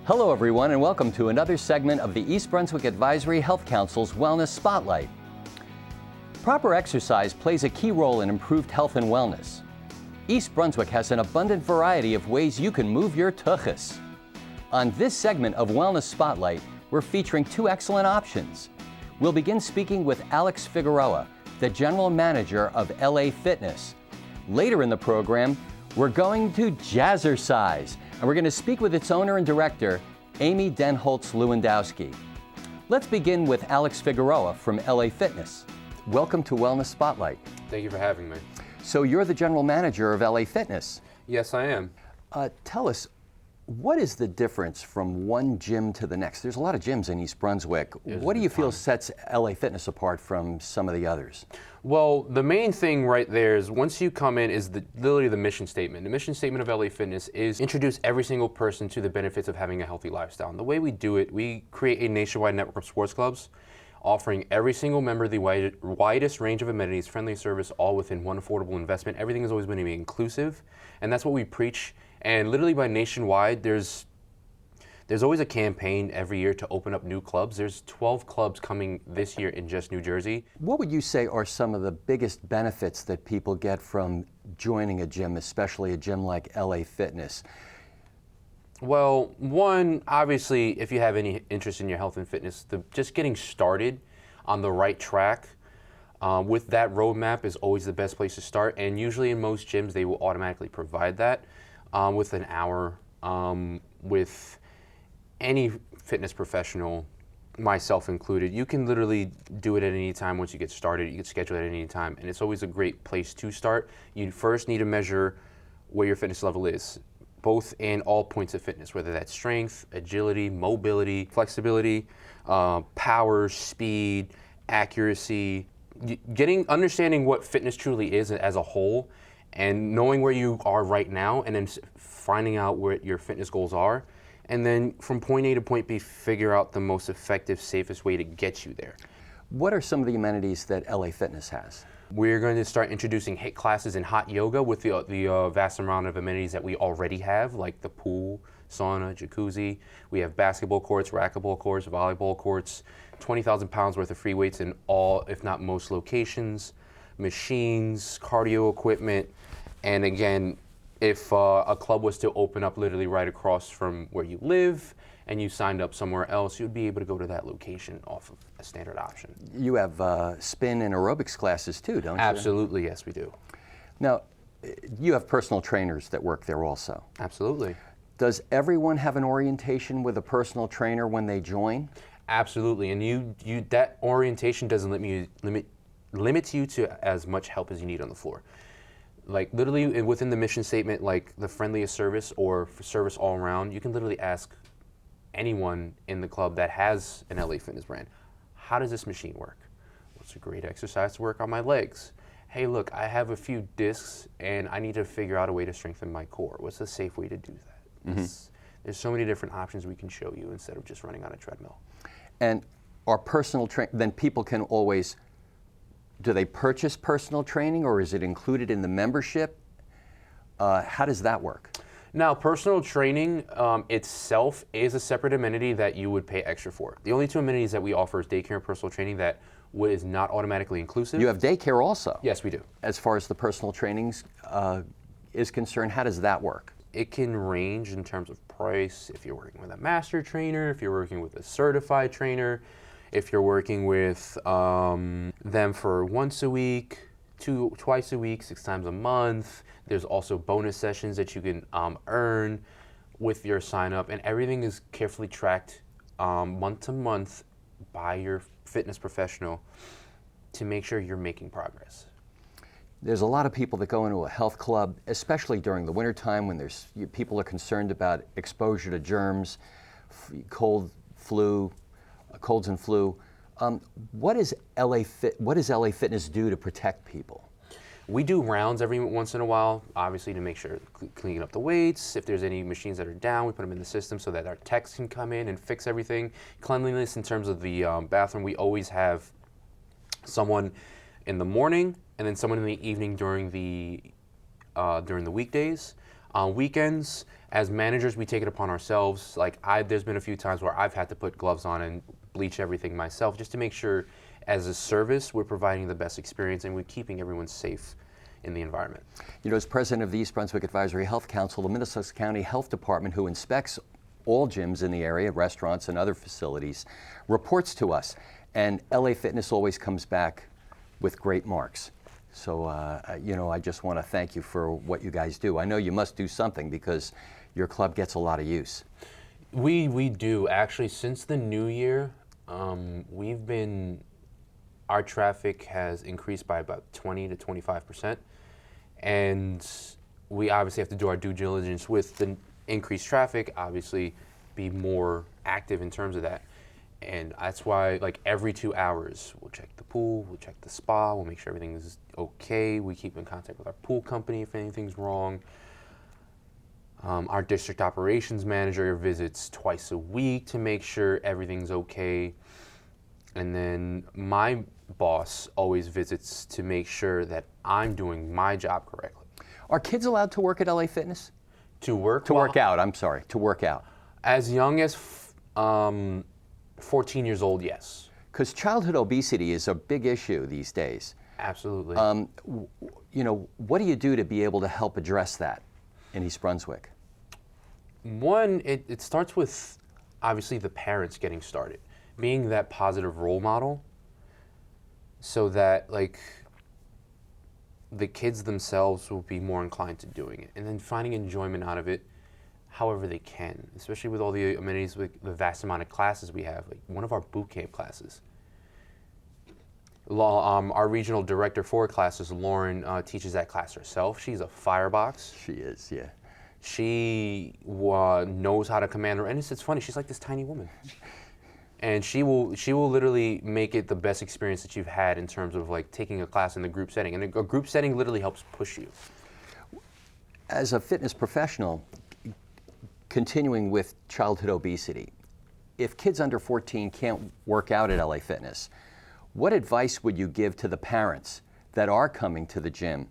Hello everyone and welcome to another segment of the East Brunswick Advisory Health Council's Wellness Spotlight. Proper exercise plays a key role in improved health and wellness. East Brunswick has an abundant variety of ways you can move your tuchus. On this segment of Wellness Spotlight, we're featuring two excellent options. We'll begin speaking with Alex Figueroa, the General Manager of LA Fitness. Later in the program, we're going to Jazzercise, and we're going to speak with its owner and director, Amy Denholtz-Lewandowski. Let's begin with Alex Figueroa from LA Fitness. Welcome to Wellness Spotlight. Thank you for having me. So you're the general manager of LA Fitness. Yes, I am. Tell us, what is the difference from one gym to the next? There's a lot of gyms in East Brunswick. What do you feel sets LA Fitness apart from some of the others? Well, the main thing right there is once you come in is literally the mission statement. The mission statement of LA Fitness is introduce every single person to the benefits of having a healthy lifestyle. And the way we do it, we create a nationwide network of sports clubs, offering every single member the widest range of amenities, friendly service, all within one affordable investment. Everything has always been to be inclusive, and that's what we preach. And literally by nationwide, there's always a campaign every year to open up new clubs. There's 12 clubs coming this year in just New Jersey. What would you say are some of the biggest benefits that people get from joining a gym, especially a gym like LA Fitness? Well, one, obviously, if you have any interest in your health and fitness, just getting started on the right track with that roadmap is always the best place to start. And usually in most gyms, they will automatically provide that with an hour with any fitness professional, myself included. You can literally do it at any time once you get started. You can schedule it at any time, and it's always a great place to start. You first need to measure where your fitness level is, both in all points of fitness, whether that's strength, agility, mobility, flexibility, power, speed, accuracy, understanding what fitness truly is as a whole, and knowing where you are right now, and then finding out what your fitness goals are. And then from point A to point B, figure out the most effective, safest way to get you there. What are some of the amenities that LA Fitness has? We're going to start introducing HIIT classes and hot yoga with the vast amount of amenities that we already have, like the pool, sauna, jacuzzi. We have basketball courts, racquetball courts, volleyball courts, 20,000 pounds worth of free weights in all, if not most locations, machines, cardio equipment, and again, if a club was to open up literally right across from where you live and you signed up somewhere else, you'd be able to go to that location off of a standard option. You have spin and aerobics classes too, don't you? Absolutely, yes, we do. Now, you have personal trainers that work there also. Absolutely. Does everyone have an orientation with a personal trainer when they join? Absolutely, and that orientation doesn't limits you to as much help as you need on the floor. Like literally within the mission statement, like the friendliest service or service all around, you can literally ask anyone in the club that has an LA Fitness brand, how does this machine work? What's a great exercise to work on my legs? Hey, look, I have a few discs and I need to figure out a way to strengthen my core. What's a safe way to do that? Mm-hmm. There's so many different options we can show you instead of just running on a treadmill. And our personal then people can always, do they purchase personal training or is it included in the membership? How does that work? Now, personal training itself is a separate amenity that you would pay extra for. The only two amenities that we offer is daycare and personal training that is not automatically inclusive. You have daycare also? Yes, we do. As far as the personal trainings is concerned, how does that work? It can range in terms of price. If you're working with a master trainer, if you're working with a certified trainer, if you're working with them for once a week, twice a week, 6 times a month. There's also bonus sessions that you can earn with your sign up, and everything is carefully tracked month to month by your fitness professional to make sure you're making progress. There's a lot of people that go into a health club, especially during the wintertime when people are concerned about exposure to germs, colds and flu. What does LA Fitness do to protect people? We do rounds every once in a while, obviously to make sure cleaning up the weights. If there's any machines that are down, we put them in the system so that our techs can come in and fix everything. Cleanliness in terms of the bathroom, we always have someone in the morning and then someone in the evening during the weekdays. On weekends, As managers, we take it upon ourselves. Like there's been a few times where I've had to put gloves on and bleach everything myself just to make sure as a service we're providing the best experience and we're keeping everyone safe in the environment. You know, as president of the East Brunswick Advisory Health Council, the Middlesex County Health Department, who inspects all gyms in the area, restaurants and other facilities, reports to us. And LA Fitness always comes back with great marks. So, you know, I just want to thank you for what you guys do. I know you must do something because your club gets a lot of use. We do. Actually, since the new year, our traffic has increased by about 20 to 25%. And we obviously have to do our due diligence with the increased traffic, obviously be more active in terms of that. And that's why, like, every 2 hours, we'll check the pool, we'll check the spa, we'll make sure everything is okay. We keep in contact with our pool company if anything's wrong. Our district operations manager visits twice a week to make sure everything's okay. And then my boss always visits to make sure that I'm doing my job correctly. Are kids allowed to work at LA Fitness? To work? To work out, I'm sorry, to work out. As young as 14 years old, yes. Because childhood obesity is a big issue these days. Absolutely. You know, what do you do to be able to help address that in East Brunswick? One, it starts with obviously the parents getting started, being that positive role model so that, like, the kids themselves will be more inclined to doing it, and then finding enjoyment out of it however they can, especially with all the amenities, with the vast amount of classes we have. Like one of our boot camp classes. Our regional director for classes, Lauren, teaches that class herself. She's a firebox. She is, yeah. She knows how to command her, and it's funny. She's like this tiny woman, and she will literally make it the best experience that you've had in terms of like taking a class in the group setting. And a group setting literally helps push you. As a fitness professional, continuing with childhood obesity, if kids under 14 can't work out at LA Fitness, what advice would you give to the parents that are coming to the gym,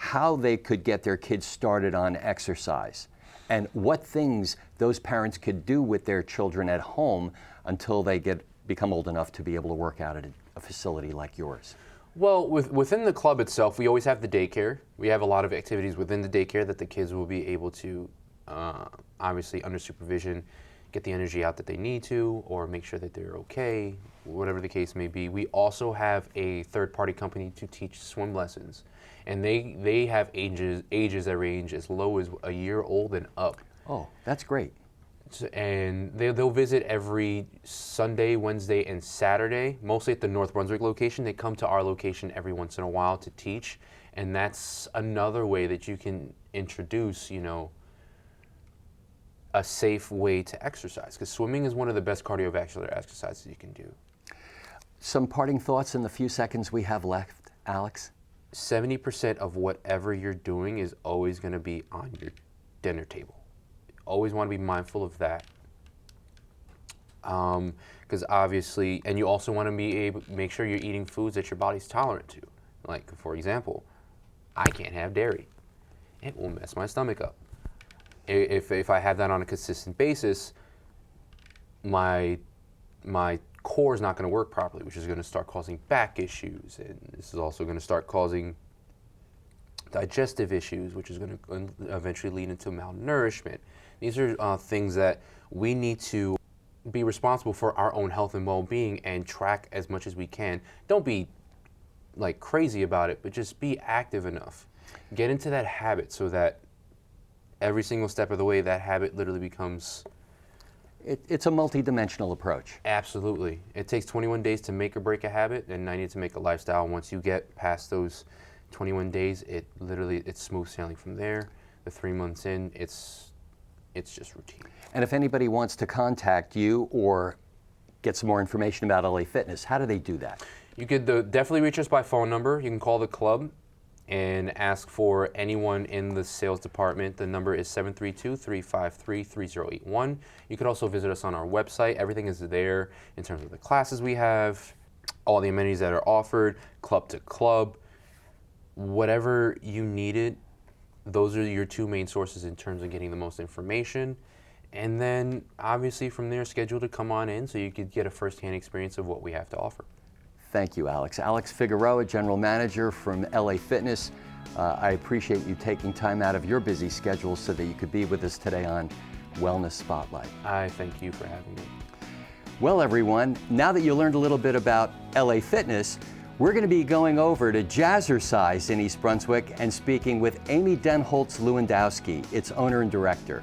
how they could get their kids started on exercise, and what things those parents could do with their children at home until they become old enough to be able to work out at a facility like yours? Well, within the club itself, we always have the daycare. We have a lot of activities within the daycare that the kids will be able to, obviously under supervision, get the energy out that they need to, or make sure that they're okay, whatever the case may be. We also have a third-party company to teach swim lessons, and they have ages that range as low as a year old and up. Oh, that's great. And they'll visit every Sunday, Wednesday, and Saturday, mostly at the North Brunswick location. They come to our location every once in a while to teach, and that's another way that you can introduce, you know, a safe way to exercise, because swimming is one of the best cardiovascular exercises you can do. Some parting thoughts in the few seconds we have left, Alex? 70% of whatever you're doing is always going to be on your dinner table. Always want to be mindful of that. Because obviously, and you also want to be able to make sure you're eating foods that your body's tolerant to. Like, for example, I can't have dairy. It will mess my stomach up. If I have that on a consistent basis, my core is not going to work properly, which is going to start causing back issues, and this is also going to start causing digestive issues, which is going to eventually lead into malnourishment. These are things that we need to be responsible for our own health and well-being and track as much as we can. Don't be like crazy about it, but just be active enough. Get into that habit so that every single step of the way, that habit literally becomes... It's a multi-dimensional approach. Absolutely. It takes 21 days to make or break a habit, and 90 to make a lifestyle. Once you get past those 21 days, it's smooth sailing from there. The 3 months in, it's just routine. And if anybody wants to contact you or get some more information about LA Fitness, how do they do that? You could definitely reach us by phone number. You can call the club and ask for anyone in the sales department. The number is 732-353-3081. You could also visit us on our website. Everything is there in terms of the classes we have, all the amenities that are offered, club to club. Whatever you needed, Those are your two main sources in terms of getting the most information. And then obviously from there, schedule to come on in so you could get a firsthand experience of what we have to offer. Thank you, Alex. Alex Figueroa, General Manager from LA Fitness. I appreciate you taking time out of your busy schedule so that you could be with us today on Wellness Spotlight. I thank you for having me. Well, everyone, now that you learned a little bit about LA Fitness, we're going to be going over to Jazzercise in East Brunswick and speaking with Amy Denholtz-Lewandowski, its owner and director.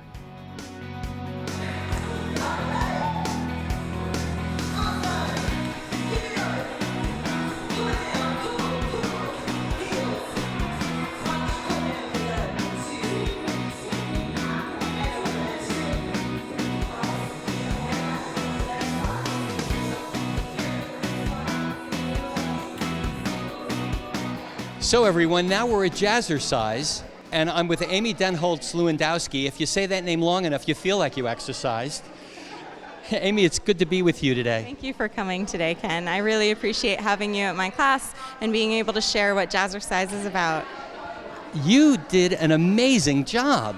So everyone, now we're at Jazzercise, and I'm with Amy Denholtz-Lewandowski. If you say that name long enough, you feel like you exercised. Amy, it's good to be with you today. Thank you for coming today, Ken. I really appreciate having you at my class and being able to share what Jazzercise is about. You did an amazing job.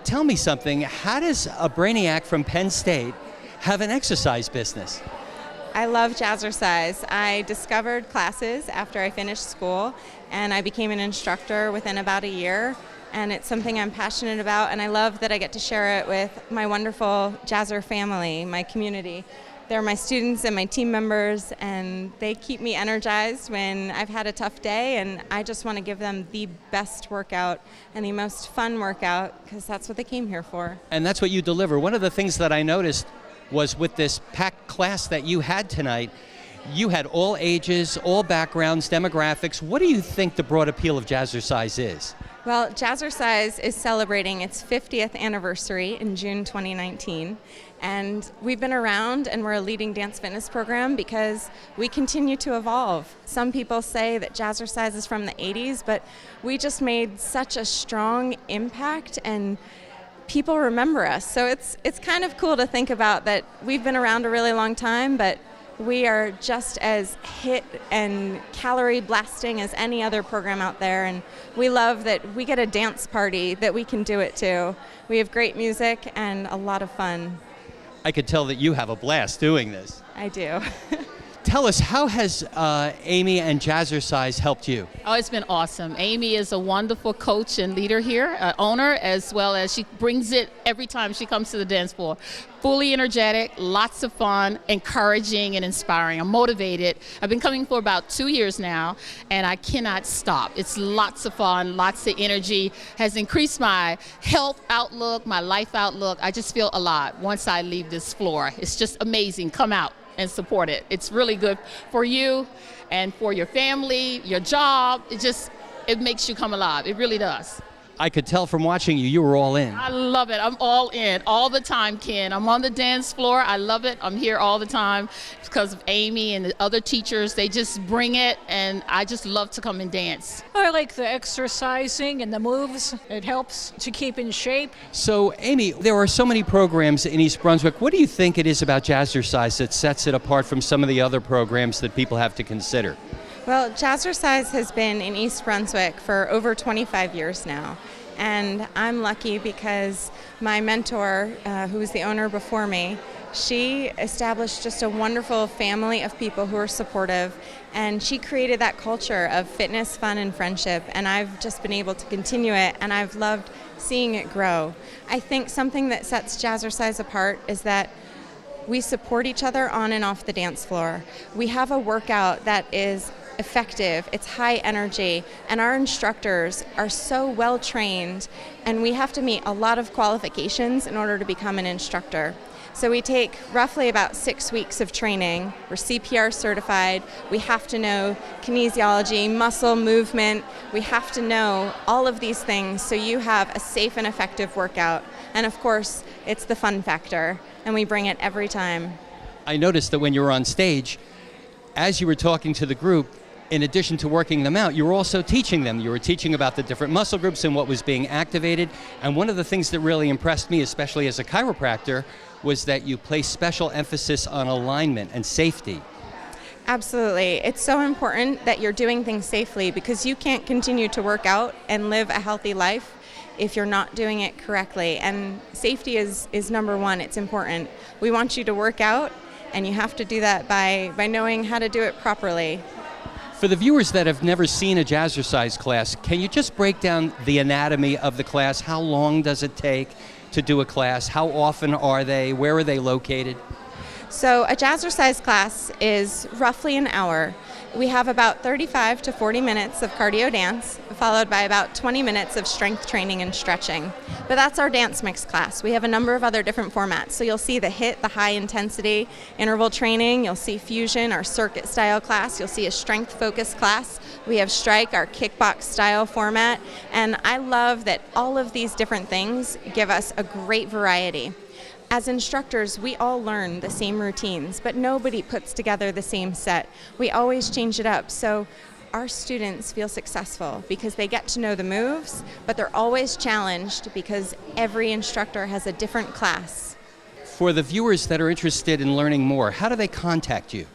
Tell me something, how does a brainiac from Penn State have an exercise business? I love Jazzercise. I discovered classes after I finished school, and I became an instructor within about a year. And it's something I'm passionate about, and I love that I get to share it with my wonderful Jazzer family, my community. They're my students and my team members, and they keep me energized when I've had a tough day, and I just want to give them the best workout and the most fun workout, because that's what they came here for. And that's what you deliver. One of the things that I noticed was with this packed class that you had tonight, you had all ages, all backgrounds, demographics. What do you think the broad appeal of Jazzercise is? Well, Jazzercise is celebrating its 50th anniversary in June 2019, and we've been around and we're a leading dance fitness program because we continue to evolve. Some people say that Jazzercise is from the 80s, but we just made such a strong impact and people remember us. So it's kind of cool to think about that we've been around a really long time, but we are just as hit and calorie blasting as any other program out there, and we love that we get a dance party that we can do it to. We have great music and a lot of fun. I could tell that you have a blast doing this. I do. Tell us, how has Amy and Jazzercise helped you? Oh, it's been awesome. Amy is a wonderful coach and leader here, owner, as well as she brings it every time she comes to the dance floor. Fully energetic, lots of fun, encouraging and inspiring. I'm motivated. I've been coming for about 2 years now, and I cannot stop. It's lots of fun, lots of energy, has increased my health outlook, my life outlook. I just feel alive once I leave this floor. It's just amazing. Come out and support it. It's really good for you and for your family, your job. It makes you come alive. It really does. I could tell from watching you, you were all in. I love it. I'm all in all the time, Ken. I'm on the dance floor. I love it. I'm here all the time because of Amy and the other teachers. They just bring it, and I just love to come and dance. I like the exercising and the moves. It helps to keep in shape. So, Amy, there are so many programs in East Brunswick. What do you think it is about Jazzercise that sets it apart from some of the other programs that people have to consider? Well, Jazzercise has been in East Brunswick for over 25 years now. And I'm lucky because my mentor, who was the owner before me, she established just a wonderful family of people who are supportive. And she created that culture of fitness, fun, and friendship. And I've just been able to continue it, and I've loved seeing it grow. I think something that sets Jazzercise apart is that we support each other on and off the dance floor. We have a workout that is effective, it's high energy, and our instructors are so well trained, and we have to meet a lot of qualifications in order to become an instructor. So we take roughly about 6 weeks of training. We're CPR certified. We have to know kinesiology, muscle movement. We have to know all of these things so you have a safe and effective workout. And of course, it's the fun factor, and we bring it every time. I noticed that when you were on stage, as you were talking to the group, in addition to working them out, you were also teaching them. You were teaching about the different muscle groups and what was being activated. And one of the things that really impressed me, especially as a chiropractor, was that you place special emphasis on alignment and safety. Absolutely. It's so important that you're doing things safely because you can't continue to work out and live a healthy life if you're not doing it correctly. And safety is number one. It's important. We want you to work out, and you have to do that by knowing how to do it properly. For the viewers that have never seen a Jazzercise class, can you just break down the anatomy of the class? How long does it take to do a class? How often are they? Where are they located? So a Jazzercise class is roughly an hour. We have about 35 to 40 minutes of cardio dance, followed by about 20 minutes of strength training and stretching. But that's our dance mix class. We have a number of other different formats. So you'll see the HIIT, the high intensity interval training. You'll see fusion, our circuit style class. You'll see a strength focused class. We have strike, our kickbox style format. And I love that all of these different things give us a great variety. As instructors, we all learn the same routines, but nobody puts together the same set. We always change it up, so our students feel successful because they get to know the moves, but they're always challenged because every instructor has a different class. For the viewers that are interested in learning more, how do they contact you?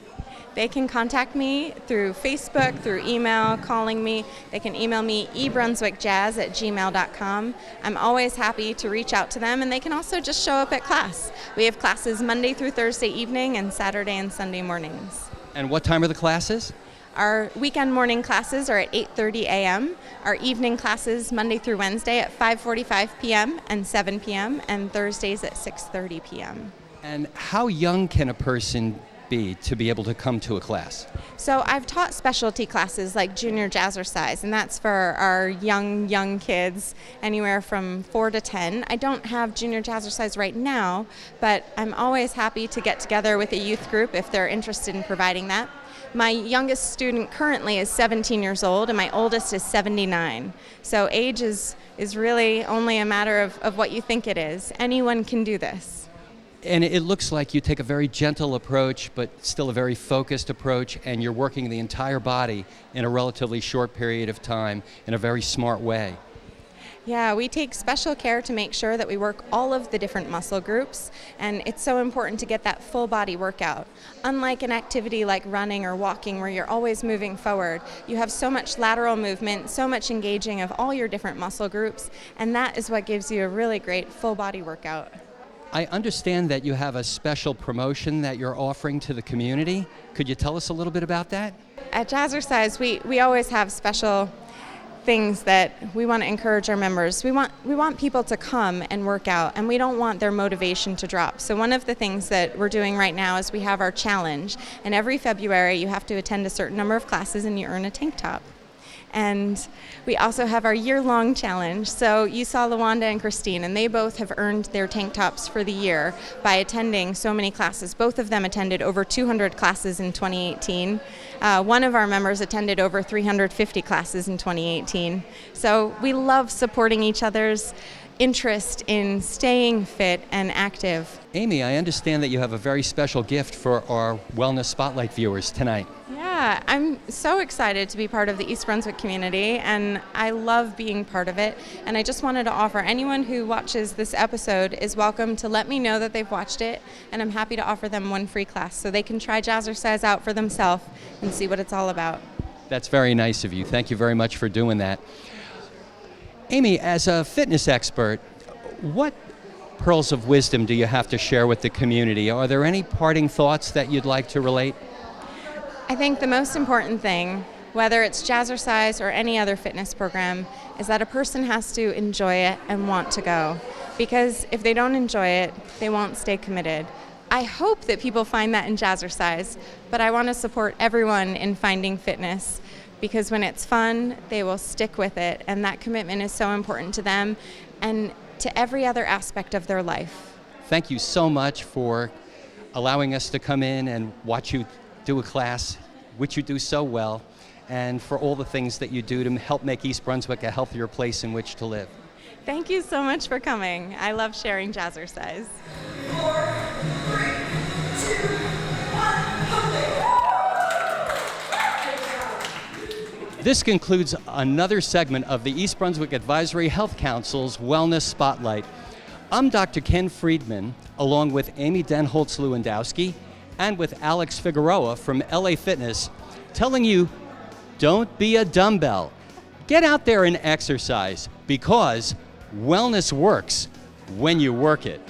They can contact me through Facebook, through email, calling me. They can email me ebrunswickjazz@gmail.com. I'm always happy to reach out to them, and they can also just show up at class. We have classes Monday through Thursday evening and Saturday and Sunday mornings. And what time are the classes? Our weekend morning classes are at 8:30 a.m. Our evening classes Monday through Wednesday at 5:45 p.m. and 7 p.m. and Thursdays at 6:30 p.m. And how young can a person be to be able to come to a class? So I've taught specialty classes like junior jazzercise, and that's for our young kids, anywhere from 4 to 10. I don't have junior jazzercise right now, but I'm always happy to get together with a youth group if they're interested in providing that. My youngest student currently is 17 years old, and my oldest is 79. So age is really only a matter of what you think it is. Anyone can do this. And it looks like you take a very gentle approach, but still a very focused approach, and you're working the entire body in a relatively short period of time in a very smart way. Yeah, we take special care to make sure that we work all of the different muscle groups, and it's so important to get that full body workout. Unlike an activity like running or walking where you're always moving forward, you have so much lateral movement, so much engaging of all your different muscle groups, and that is what gives you a really great full body workout. I understand that you have a special promotion that you're offering to the community. Could you tell us a little bit about that? At Jazzercise, we always have special things that we want to encourage our members. We want people to come and work out, and we don't want their motivation to drop. So one of the things that we're doing right now is we have our challenge, and every February you have to attend a certain number of classes and you earn a tank top. And we also have our year-long challenge. So you saw LaWanda and Christine, and they both have earned their tank tops for the year by attending so many classes. Both of them attended over 200 classes in 2018. One of our members attended over 350 classes in 2018. So we love supporting each other's interest in staying fit and active. Amy, I understand that you have a very special gift for our Wellness Spotlight viewers tonight. Yeah, I'm so excited to be part of the East Brunswick community, and I love being part of it. And I just wanted to offer anyone who watches this episode is welcome to let me know that they've watched it, and I'm happy to offer them one free class so they can try Jazzercise out for themselves and see what it's all about. That's very nice of you. Thank you very much for doing that. Amy, as a fitness expert, what pearls of wisdom do you have to share with the community? Are there any parting thoughts that you'd like to relate? I think the most important thing, whether it's Jazzercise or any other fitness program, is that a person has to enjoy it and want to go. Because if they don't enjoy it, they won't stay committed. I hope that people find that in Jazzercise, but I want to support everyone in finding fitness, because when it's fun, they will stick with it, and that commitment is so important to them and to every other aspect of their life. Thank you so much for allowing us to come in and watch you do a class, which you do so well, and for all the things that you do to help make East Brunswick a healthier place in which to live. Thank you so much for coming. I love sharing Jazzercise. 4, 3, 2, 1, This concludes another segment of the East Brunswick Advisory Health Council's Wellness Spotlight. I'm Dr. Ken Friedman, along with Amy Denholtz-Lewandowski, and with Alex Figueroa from LA Fitness, telling you, don't be a dumbbell. Get out there and exercise, because wellness works when you work it.